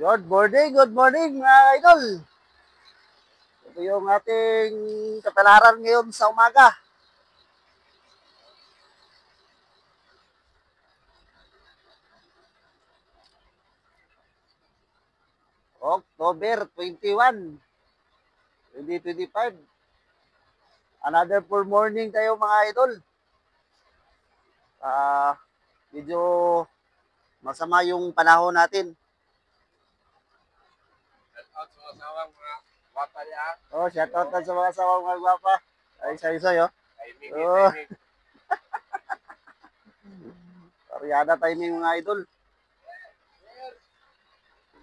Good morning mga idol. Ito yung ating kapalaran ngayon sa umaga. October 21, 2025. Another full morning tayo mga idol. Ah, medyo masama yung panahon natin. Shout out sa mga sawang mga gwapa. Ay, sayo-sayo. Oh, Ariana timing mga idol.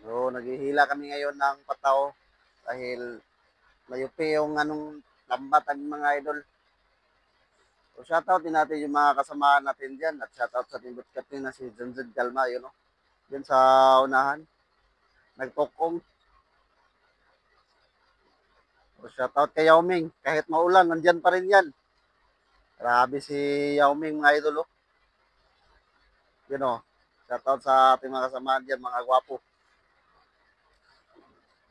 So, naghihila kami ngayon ng pataw dahil mayupi yung lambatan mga idol. So, shoutout din natin yung mga kasamahan natin dyan at shoutout sa Timbot Captain na si Junjun Galma, yun, no? Yun sa unahan. Nagpokong. So, shoutout kay Yao Ming. Kahit maulan, nandyan pa rin yan. Grabe si Yao Ming mga idol, oh. Yun, oh. Shoutout sa ating mga kasamahan dyan, mga gwapo.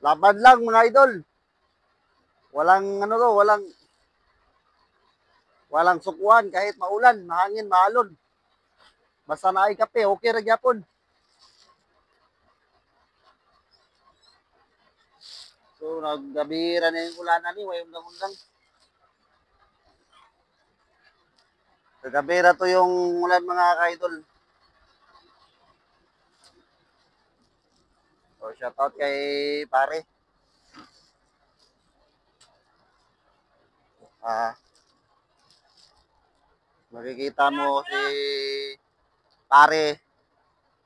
Laban lang mga idol. Walang sukuan kahit maulan, mahangin, maalon. Basta na ay kape, okay ra gyapon. So naggabira na yung ulanan ni way undang-undang. Naggabira to yung ulan mga ka-idol. So shoutout kay pare. Makikita mo si pare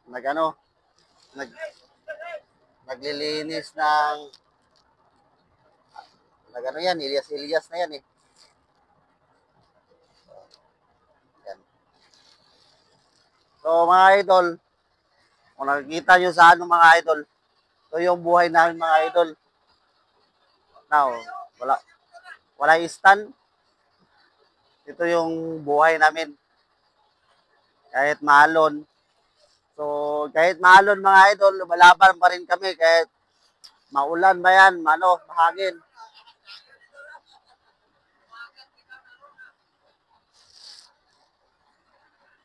nag naglilinis ng yan, Ilyas na yan eh. Yan. So mga idol, kung nakikita nyo sa mga idol, ito yung buhay namin mga idol. Now, wala stand. Ito yung buhay namin. Kahit maalon. So, kahit maalon mga idol, lumalaban pa rin kami kahit maulan ba yan, mahangin.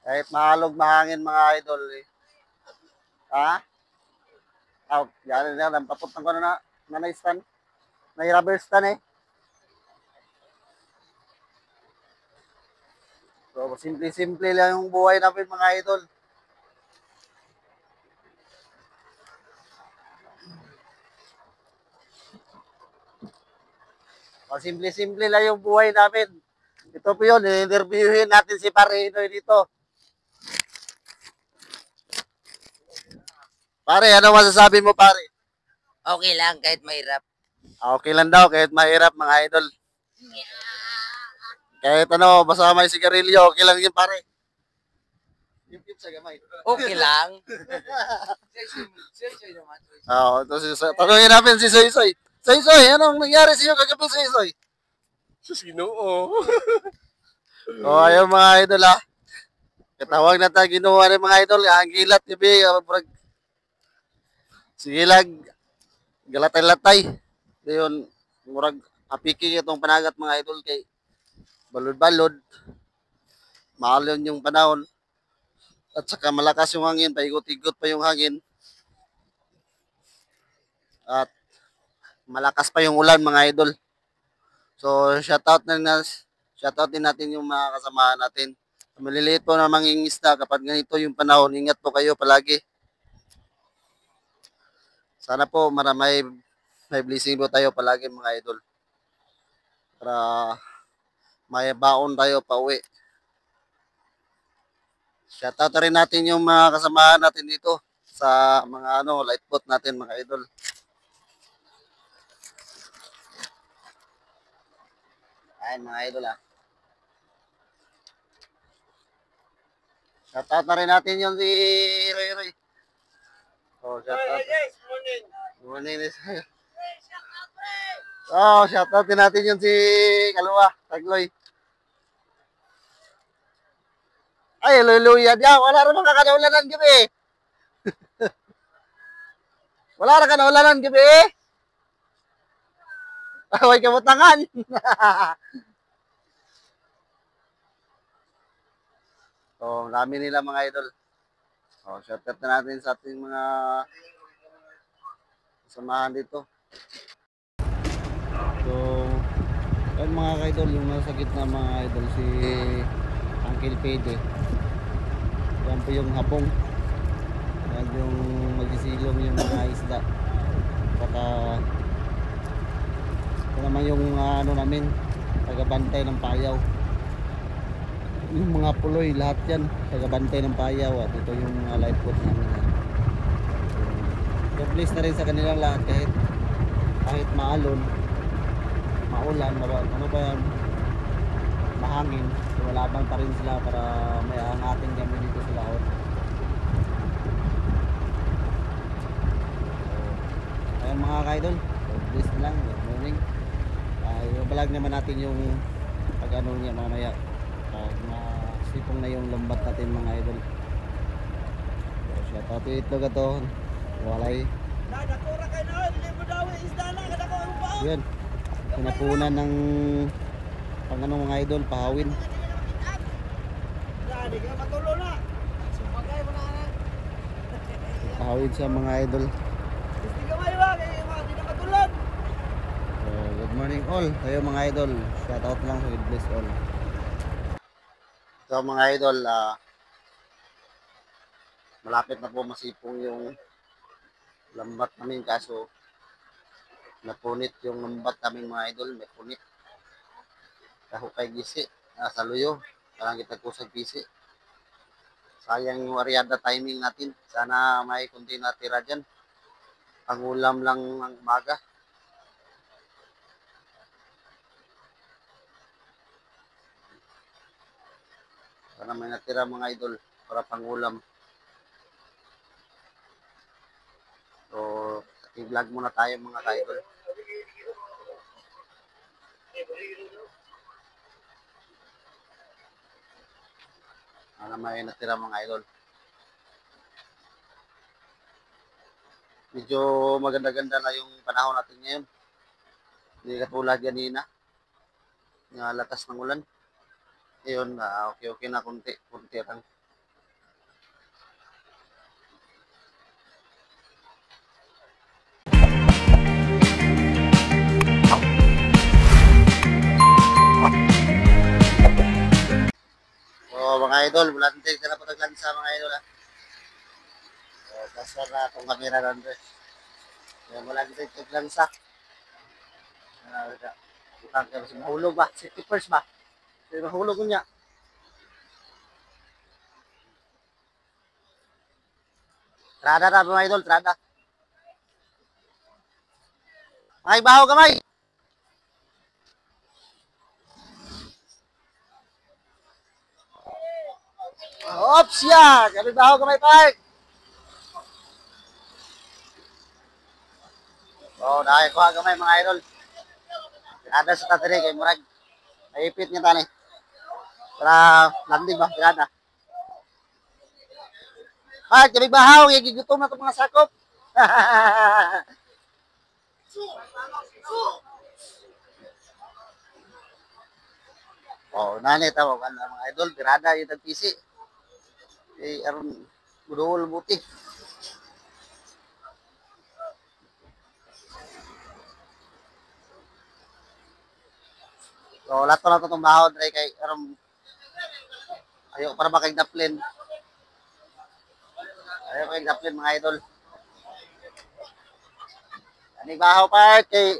Kahit mahangin mga idol. Eh. Ha? Yan na, papuntan ko na stand. Na rubber stand eh. So, simple-simple lang yung buhay namin mga idol. So, simple-simple lang yung buhay namin. Ito po yun, i-interviewin natin si Pare Inoy dito. Pare, ano masasabi mo pare? Okay lang kahit mahirap. Okay lang daw kahit mahirap mga idol. Kahit basta may sigarilyo, okay lang yun pare. Okay lang. Tanungin natin si Soy Soy. Soy Soy, anong nangyari sa iyo kagabi Soy Soy? Ginoo. Ayun mga idol ha. Katawag na tayo ginawa ng mga idol. Ang gilat, gabi. Sige lang. Galatay-latay. Ngayon, murag apiki itong panagat mga idol kay balod-balod. Maalon yung panahon. At saka malakas yung hangin. Paigot-igot pa yung hangin. At malakas pa yung ulan mga idol. So, shoutout din natin yung mga kasamahan natin. Maliliit po na mangingisda kapag ganito yung panahon. Ingat po kayo palagi. Sana po may blessing po tayo palagi mga idol. Para may baon tayo pa uwi. Shoutout rin natin yung mga kasamahan natin dito sa mga lifeboat natin mga idol. Ayan mga idol ha. Shoutout na rin natin yung si Roy. Oh, shoutout. Morning. Shoutout din natin yung si Kalua, Tagloy. Ay, hallelujah diyan. Wala naman kakanaulanan gabi. Wala na ka na ulanan gabi eh. Away ka mo tangan. So, dami nila mga idol. Oh, shout out na natin sa ating mga samahan dito. So, ayun mga idol, yung nasa gitna mga idol, si Uncle Pede. Yan po yung hapong. Yan yung magsisilong yung mga isda. Saka, ito naman yung ano namin, tagabantay ng payaw. Yung mga puloy, lahat yan, tagabantay ng payaw. At ito yung mga lifeboat namin. So, please na rin sa kanilang lahat kahit maalon, maulan, ano ba yan, mahangin, lumalaban pa rin sila para may angatin kami dito sa laot. So, ayan mga kaidol, please na lang, good morning. Ibabalag naman natin yung pag ano niya mamaya, pag masipong na yung lambat natin mga idol. So, shout out to itlog ito, walay. Yan, pinapunan ng pang ano mga idol, pahawin. Pahawin siya mga idol. Good morning all, kayo mga idol. Shout out lang sa God bless all. So mga idol, malapit na po masipong yung lambat namin, kaso napunit yung lambat namin mga idol, may punit. Kahukay gisi, sa luyo, parang kita ko sa gisi. Sayang yung ariada timing natin, sana may kunti na tira dyan. Pangulam lang ng umaga. Sana may natira mga idol para pangulam. So, i-vlog muna tayo mga idol. Sana may natira mga idol. Medyo maganda-ganda na yung panahon natin ngayon. Hindi katulad ganina. Yung lakas ng ulan. Ngayon, okay na kunti lang. So mga idol, wala natin ka na pataglansa mga idol ha. So, basta na itong camera natin. Wala natin pataglansa. Utang ka sa mahulog ba? Safety first ba? Kasi mahulog ko niya. Trada na mga idol, trada. Ay, baho kamay! Ops ya! Kami baho kamay park! Oh, dahil ko gamay mga idol. Ada sa tatari kay murag. Naipit niya tani. Para landing ba, pirada. Ay, kami bahaw, gigutom na itong mga sakop. Oh, nanay tawag mga idol, pirada yung tagpisi. Eh, aron budol buti. So, lato na itong bahod, ay kay aron ayaw para makagdaplin. Ayaw makagdaplin mga idol. Ani bahaw pa kay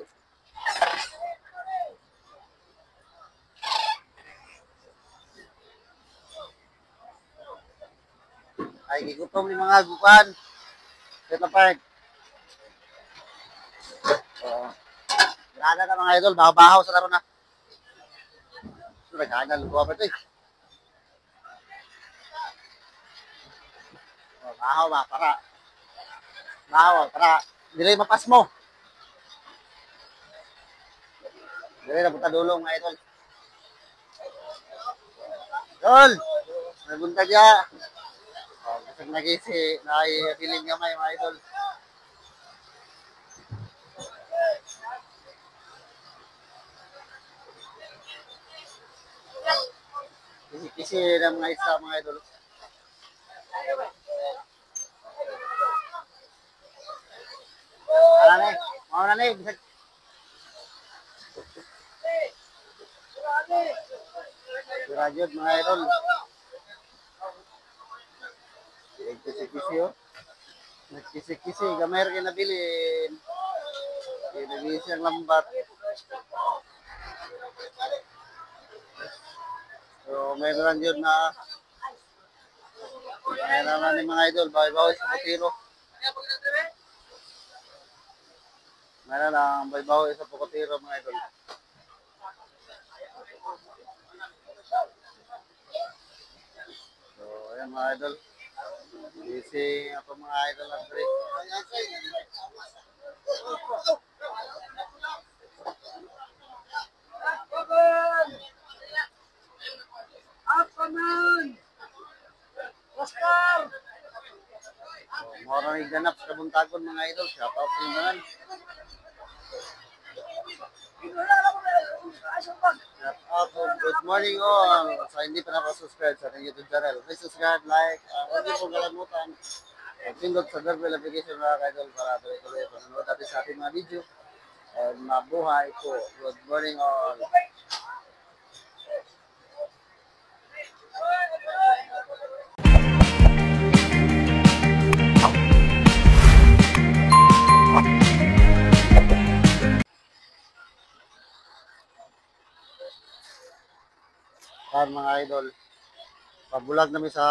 ay gigutom ni mga gupan. Ito park. So, pirada na mga idol, bahaw-bahaw sa karon na. Naghangal ko pa ito eh. Oh, bahaw ba, para dili mapas mo. Dili na punta dulo mga idol. Idol! Nagunta dya. Oh, kasi nagisi, nakaibiling gamay mga idol. Kisi ng mga isda mga idol. Ano na eh? Mau na eh. Graduate mga idol. Kisi-kisi oh. Nagkisi-kisi. Gamay rin nabili. Pinabili siyang lambat. So, meron lang yun na meron lang ni mga idol. Bawi-bawi sa Pukotiro. Meron lang. Bawi-bawi sa Pukotiro mga idol. So, ayan mga idol. Busy ako mga idol lang rin. Moro na ganap sa Buntagon mga idol. Shout out sa inyo. Shout out. Good morning all. Sa hindi pa nakasubscribe sa ating YouTube channel, please subscribe, like, huwag niyo pong kalimutan. Pindot sa bell notification mga idol para tuloy-tuloy panonood natin sa ating mga video. And mabuhay po. Good morning all. Yan mga idol. Pabulag namin sa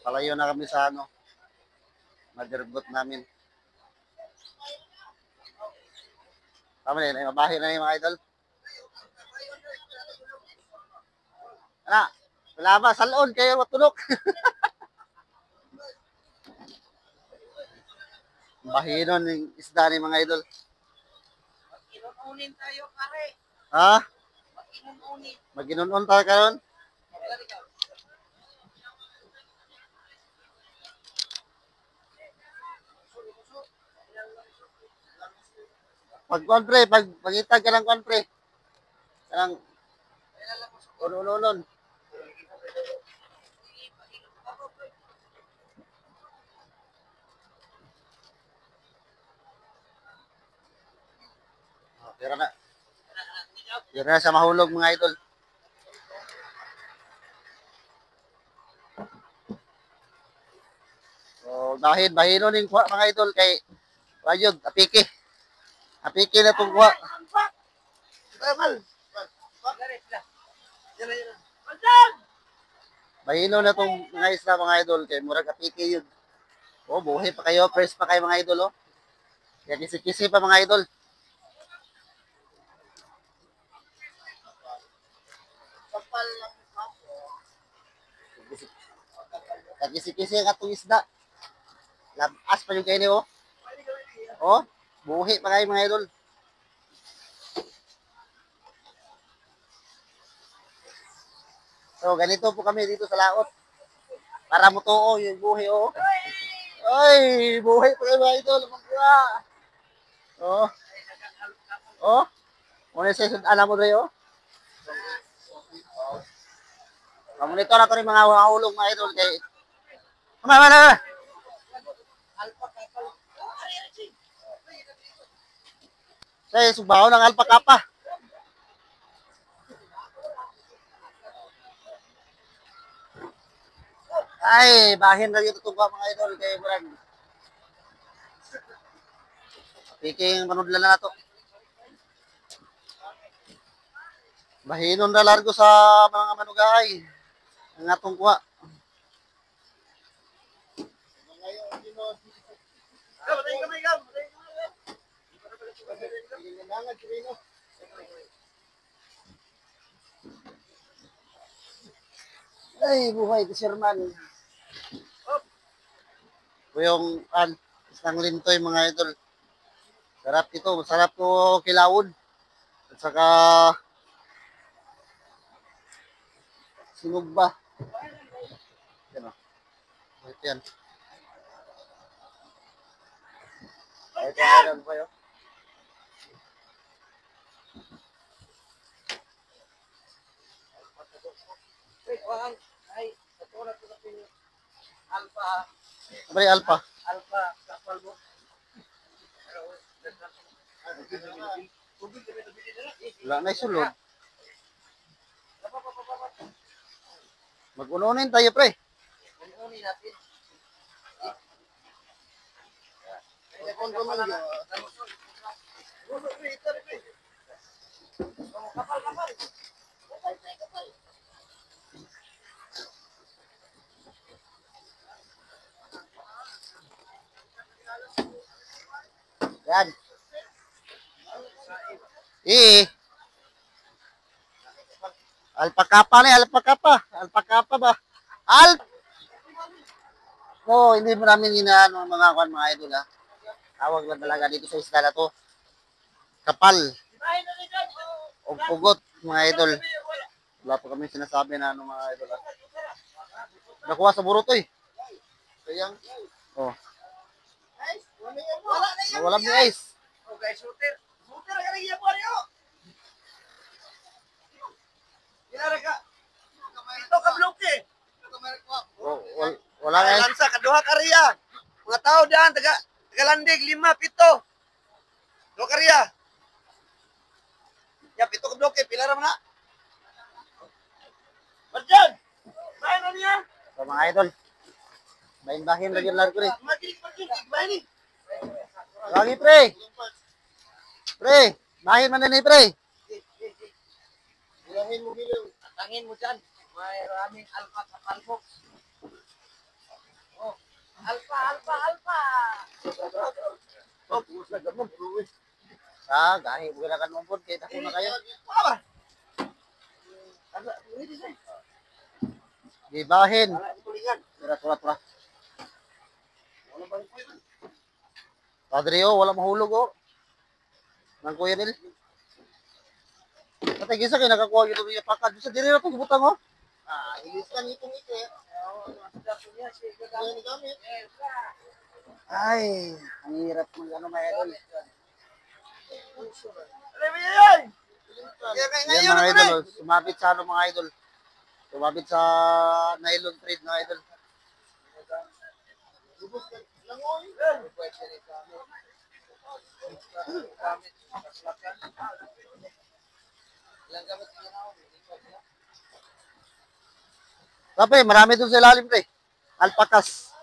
palayo na kami sa ano. Madirbot namin. Tama na yun. Mabahin na yung mga idol. Ano? Wala ba? Salon kayo matulog. Bahinon yung isda ni mga idol. Inunin tayo, pare. Ha? Inunin. Maginunon tayo karon? Pag kuan pre, pagitag ka ng kuan pre. Kanang unon-unon. Tira na. Tira na sa mahulog mga idol. So, bahinon yung kuha mga idol kay Rayod, apiki. Apiki na itong kuha. Bahinon na itong mga isla mga idol kay murag apiki yun. Oh, buhay pa kayo, fresh pa kayo mga idol oh. Kaya kisi-kisi pa mga idol. Kisi-kisi ang atong isda. Labas pa yung kayo niyo. Oh, buhi pa kayo mga idol. So, ganito po kami dito sa laot. Para mutuo yung buhi, oh. Ay, buhi pa kayo mga idol. Magkuha. Oh. Oh. Muna sa alam mo rin, oh. Monitor na ito rin mga hulog mga idol. Kay... Kumama. Say, subaho ng alpakapa. Ay, bahin na dito itong mga idol kay Brad. Piking manudlan na to. Bahinon na largo sa mga manugay. Ang atong kuha. Ay, buhay ko Sherman. Ito yung isang lintoy mga idol. Sarap ito. Masarap ko kilawon. At saka sinugba. Yan o. Ito yan. Ito yan po yun. Ay, ito na ito na Alpha. Abay, Alpha. Alpha. Kapal mo. Wala na isulod. Mag-ununin tayo, pre. Ununin natin. Kapal, kapal. Yan. Alpakapa na, alpakapa. Alpakapa ba? Oo, hindi mo namin inaano ang mga idol, ha. Tawag lang talaga dito sa isla na to. Kapal. O pugot, mga idol. Wala pa kami sinasabi na mga idol, ha. Nakuha sa burot, eh. Kaya, oh. Wala mo guys. Okay, shooter. Shooter ka rin yan, Mario. Kinara ka. Ito ka bloke. Wala guys. Lansa, kaduha ka riya. Mga tao dyan, taga-landig, 5, 7. Duha ka riya. Yap, ito ka bloke, pila ra na. Badyan! Bayan na niya. So mga idol. Bahin-bahin lagi lang ko rin. Magilig, bayan ni. Lagi pre. Pre, bahin man na ni pre. Bilangin mo, bilang. Atangin mo dyan. May maraming alpha kapal mo. Oh, alpha, alpha, alpha. Oh, pulos na gamon. Ah, gahi mo na kan mumpod kay tako na kayo. Apa? Gibahin. Tulingan. Tira. Padre, oh, wala mahulog, oh. Nang Kuya Nil. Patay gisa kayo nakakuha yung yung pakad. Sa diri na itong butang, oh. Iliskan itong ito eh. Ay, ang hirap mag ano, mga idol. Yan mga idol, oh. Sumabit sa ano mga idol. Sumabit sa nylon thread mga idol. Tapi marami doon sa ilalim pre. Alpacas.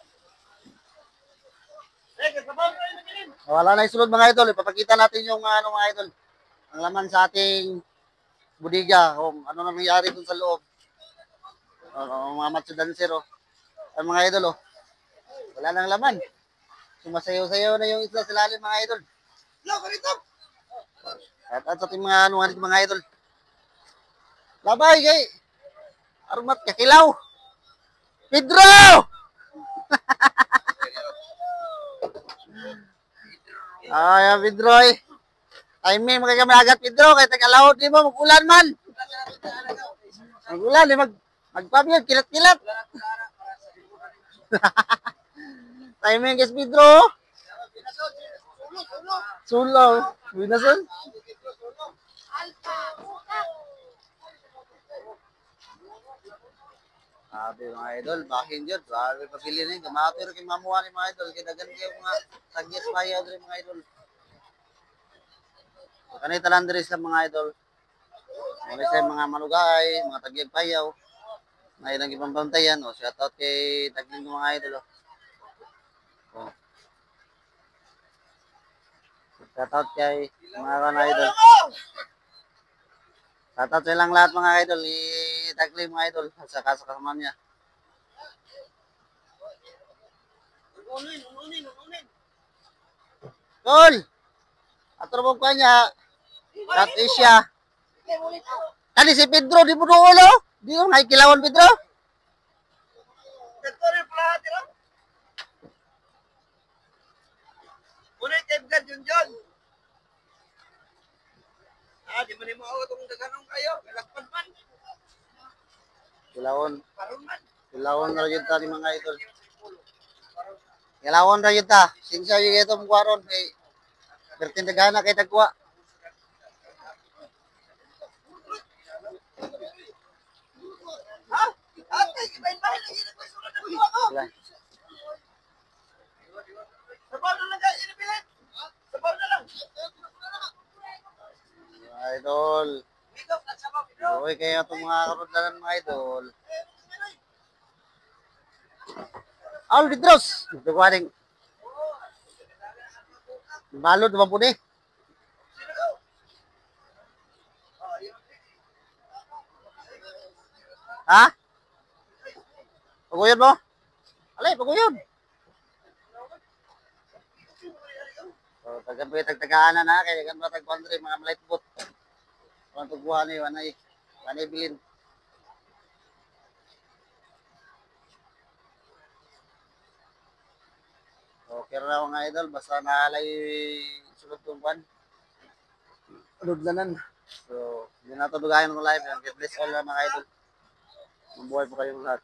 Wala na isulod mga idol. Ipapakita natin yung ano mga idol. Ang laman sa ating budiga. Kung ano na nangyari doon sa loob. Mga matso dancer, oh. Ang mga idol, oh. Wala nang laman. Sumasayaw-sayaw na yung isla sa ilalim mga idol. At sa ating mga idol. Labay kay Armat kakilaw. Pedro! Ay, Pedro ay. Timing magkakamagat Pedro kay tagalawod di mo magulan man. Magulan di magpamiyag kilat-kilat. Timing guys Pedro. Sulaw. Binason. Sabi mga idol, bahin yun. Sabi pabili na yun. Gamato rin mamuha ni mga idol. Kinagan kayo mga tagyas payaw rin mga idol. So, kanita lang rin sa mga idol. Mga sa mga malugay, mga tagyag payaw. Mga ilang ipambantayan. O, shout out kay tagling mga idol. O. Shout out kay mga idol. Shout out lang lahat mga idol. Itagli mga idol sa kasama niya. Ununin. Tol! Atro mo ka niya. South Asia. Kani si Pedro, di mo doon ulo? Di mo nakikilawan Pedro? Sektor pala tira. Unay kay Brad Junjon. Di man mo ako itong daganong kayo. Lagpan man. Kilawon. Paron man. Kilawon na yun ta ni mga idol. Kilawon na yun ta. Sinsya yung ito mong kwaron. Bertindagana kay tagwa. Okay, kaya itong mga karudlanan mga idol. All Vidros! Ito ko aning balod naman po ni. Ha? Paguyod mo? Alay, paguyod. So, tagtagaan na kaya gan ba tagpandre mga malitbot. Kung tugbuhan ni wanay bilin. Okay na mga idol, basta naalay sulod kong kwan. Rudlanan. So, hindi na ito dugayan ng live. God bless all mga idol. Mabuhay po kayong lahat.